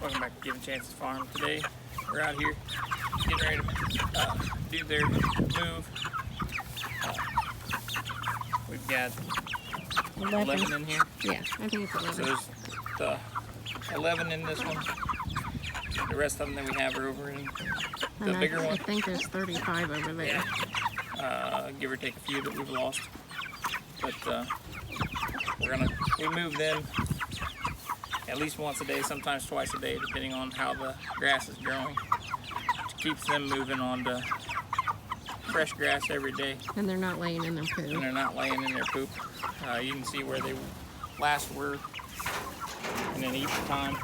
Welcome back to Giving Chances Farm. Today we're out here getting ready to do their move. We've got 11 in here. Yeah, I think it's 11. So there's the 11 in this one. The rest of them that we have are over in the bigger one. I think there's 35 over there. Yeah. Give or take a few that we've lost. But we move them at least once a day, sometimes twice a day, depending on how the grass is growing. Which keeps them moving on to fresh grass every day. And they're not laying in their poo. And they're not laying in their poop. You can see where they last were, and then each time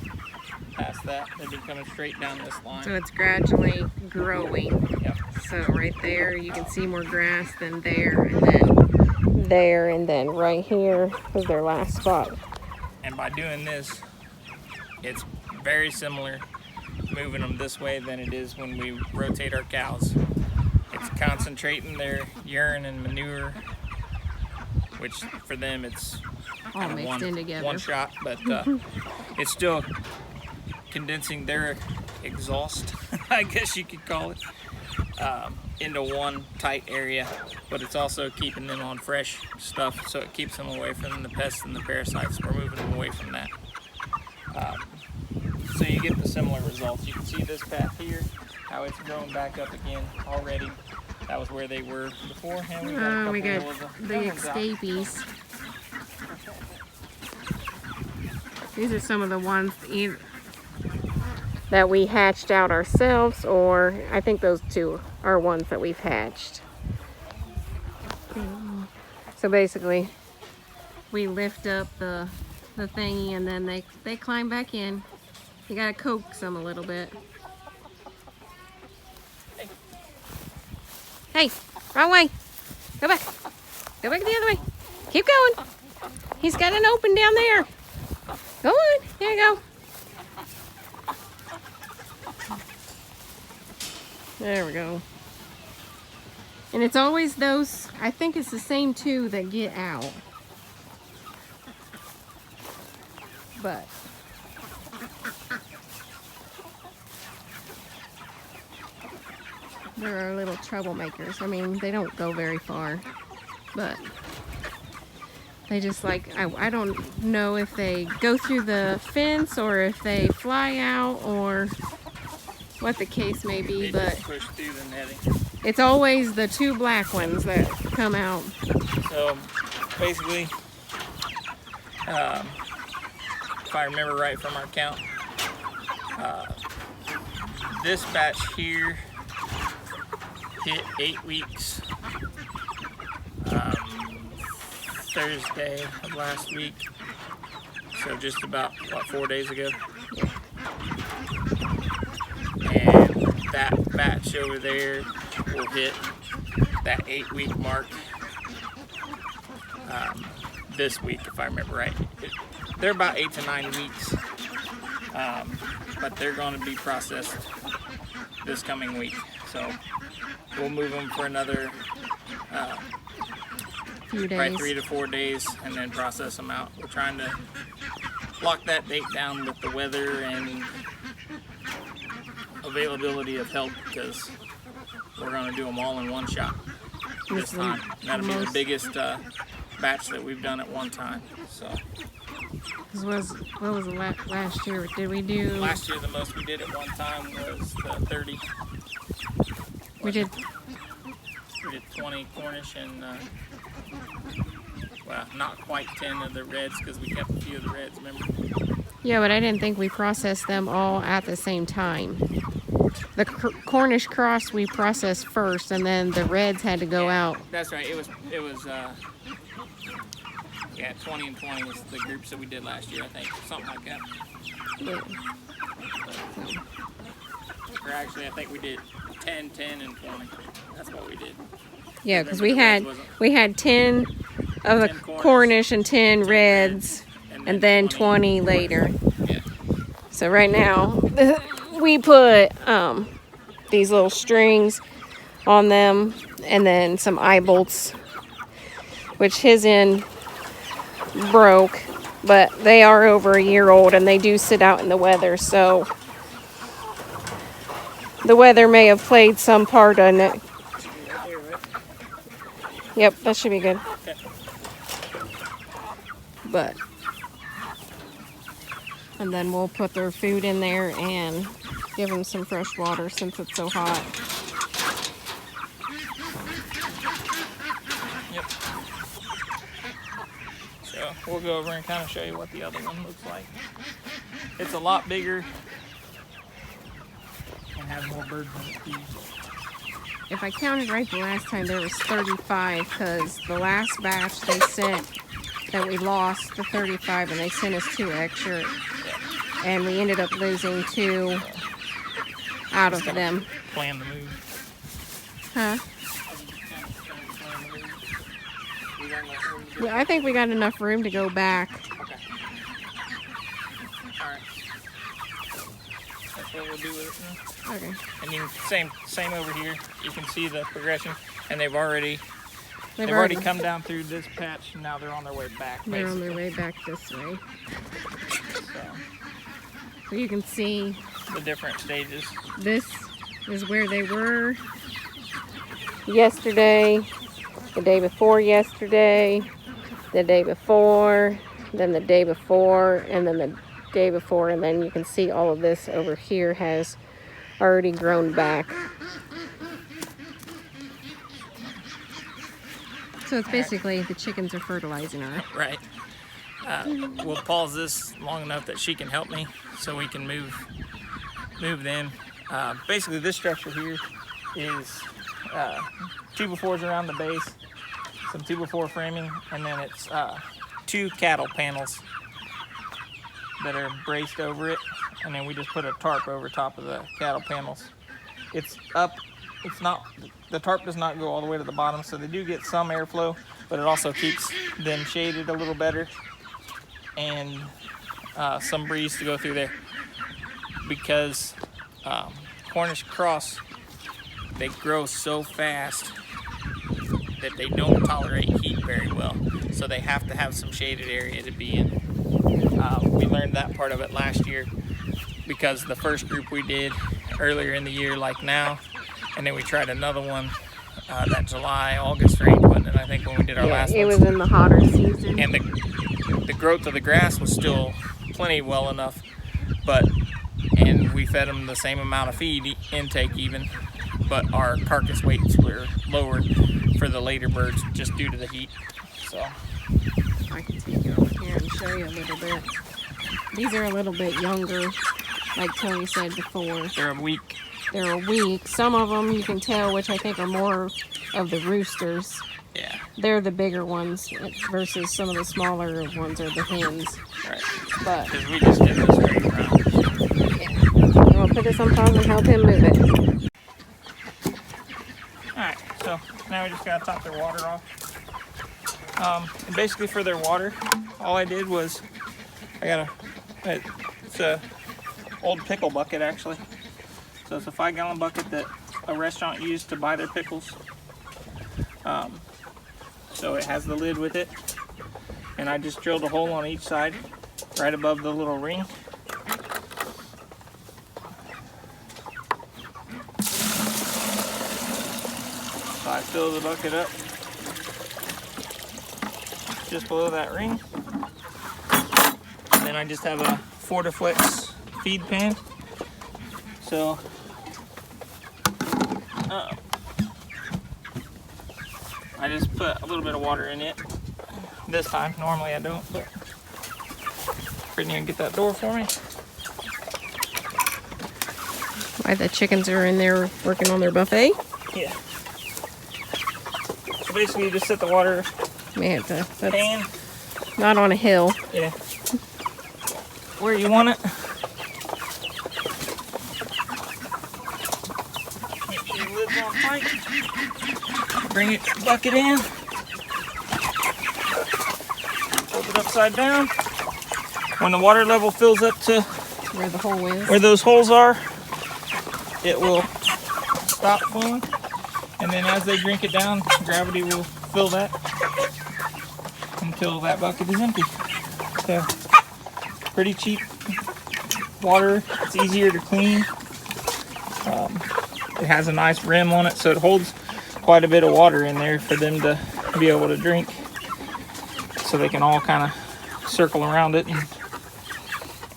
past that, they've been coming straight down this line. So it's gradually growing. Yep. So right there, you can see more grass than there, and then there, and then right here is their last spot. And by doing this, it's very similar moving them this way than it is when we rotate our cows. It's concentrating their urine and manure, which for them it's all mixed in together. One shot, but it's still condensing their exhaust, I guess you could call it, into one tight area, but it's also keeping them on fresh stuff, so it keeps them away from the pests and the parasites. We're moving them away from that. So you get the similar results. You can see this path here, how it's grown back up again already. That was where they were before, and we got the escapees. These are some of the ones that we hatched out ourselves, or I think those two are ones that we've hatched. So basically, we lift up the thingy, and then they climb back in. You gotta coax them a little bit. Hey, wrong way. Go back. Go back the other way. Keep going. He's got an open down there. Go on. There you go. There we go. And it's always those, I think it's the same two that get out. But there are little troublemakers. I mean, they don't go very far, but they just like, I don't know if they go through the fence or if they fly out or what the case may be, but push through the netting. It's always the two black ones that come out. So basically, if I remember right from our count, this batch here hit 8 weeks Thursday of last week, so just about, what, 4 days ago? Yeah. And that batch over there will hit that 8-week mark this week, if I remember right. They're about 8 to 9 weeks, but they're going to be processed this coming week. So we'll move them for another few days. Probably 3 to 4 days, and then process them out. We're trying to lock that date down with the weather and availability of help, because we're going to do them all in one shot this time. That'll be the biggest batch that we've done at one time. So what was the last year? Did we do? Last year, the most we did at one time was 30. We did 20 Cornish and well, not quite 10 of the reds, because we kept a few of the reds, remember? Yeah, but I didn't think we processed them all at the same time. The Cornish cross we processed first, and then the reds had to go out. That's right. It was 20 and 20 was the groups that we did last year, I think, something like that. Yeah. Or actually, I think we did 10, 10, and 20. That's what we did. Yeah, because we had 10 of the Cornish and 10 reds, and then 20 later. Yeah. So right now, we put these little strings on them, and then some eye bolts, which his end broke, but they are over a year old and they do sit out in the weather, so the weather may have played some part in it. Yep, that should be good. Okay. But, and then we'll put their food in there and give them some fresh water since it's so hot. Yep. So we'll go over and kind of show you what the other one looks like. It's a lot bigger and has more birds on its feet. If I counted right the last time, there was 35 because the last batch they sent that we lost the 35 and they sent us 2 extra. Yeah. And we ended up losing 2 out of them. Plan to move. Huh? Yeah, I think we got enough room to go back. Okay. Alright. That's what we'll do with it now. Okay. And you can, same over here. You can see the progression, and they've already come down through this patch, and now they're on their way back. They're on basically. their way back this way. So, So you can see the different stages. this is where they were yesterday, the day before yesterday, the day before, then the day before, and then the day before, and then you can see all of this over here has already grown back. So it's basically the chickens are fertilizing her. Right. We'll pause this long enough that she can help me, so we can move them. Basically, this structure here is 2x4s around the base, some 2x4 framing, and then it's 2 cattle panels that are braced over it, and then we just put a tarp over top of the cattle panels. It's up. It's not. The tarp does not go all the way to the bottom, so they do get some airflow, but it also keeps them shaded a little better, and some breeze to go through there. Because Cornish cross, they grow so fast that they don't tolerate heat very well, so they have to have some shaded area to be in. We learned that part of it last year because the first group we did earlier in the year, like now, and then we tried another one that July, August range one, and I think when we did our last it one. was in the hotter season. And the growth of the grass was still plenty well enough, and we fed them the same amount of feed intake even, but our carcass weights were lowered for the later birds just due to the heat. So I can take you over here and show you a little bit. These are a little bit younger, like Tony said before. they're a week. They're a week. Some of them you can tell, which I think are more of the roosters. Yeah. They're the bigger ones versus some of the smaller ones are the hens. Right. But Because we just did this straight around. I'm gonna put this on pause and help him move it. Alright, so now we just gotta top their water off. And basically for their water, all I did was it's a old pickle bucket actually. So it's a 5-gallon bucket that a restaurant used to buy their pickles. So it has the lid with it, and I just drilled a hole on each side, right above the little ring. So I fill the bucket up just below that ring. And then I just have a Fortiflex feed pan. So I just put a little bit of water in it this time. Normally I don't, but Brittany can get that door for me. Why the chickens are in there working on their buffet? Yeah. So basically you just set the water Man, that's pan, not on a hill. yeah, where you want it. Make sure the lid's on tight. Bring it bucket in. Hold it upside down. When the water level fills up to Where the hole is. where those holes are, it will stop flowing. And then as they drink it down, gravity will fill that until that bucket is empty. So pretty cheap water. It's easier to clean. It has a nice rim on it, so it holds quite a bit of water in there for them to be able to drink. So they can all kind of circle around it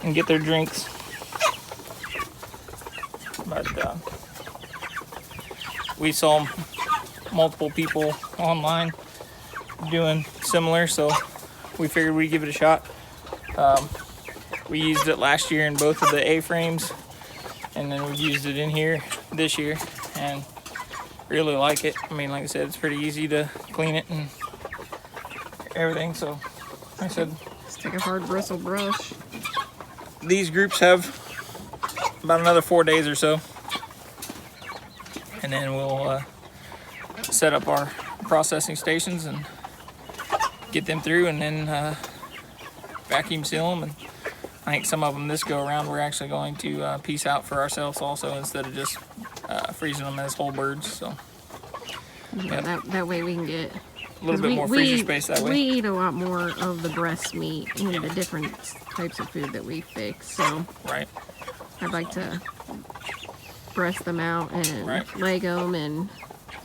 and get their drinks. But we saw multiple people online doing similar, so we figured we'd give it a shot. We used it last year in both of the A-frames, and then we used it in here this year, and really like it. I mean, like I said, it's pretty easy to clean it and everything. So like I said, Let's take a hard bristle brush. these groups have about another 4 days or so, and then we'll set up our processing stations and get them through, and then vacuum seal them. And I think some of them this go around we're actually going to piece out for ourselves also, instead of just freezing them as whole birds. So Yeah, Yep. that way we can get a little bit more freezer space that We way. eat a lot more of the breast meat and the different types of food that we fix, so Right. I'd like to breast them out and Right. leg them and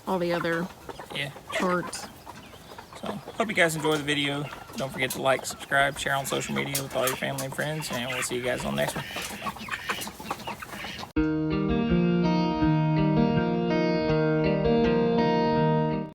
all the other Yeah. parts. So hope you guys enjoy the video. Don't forget to like, subscribe, share on social media with all your family and friends, and we'll see you guys on the next one.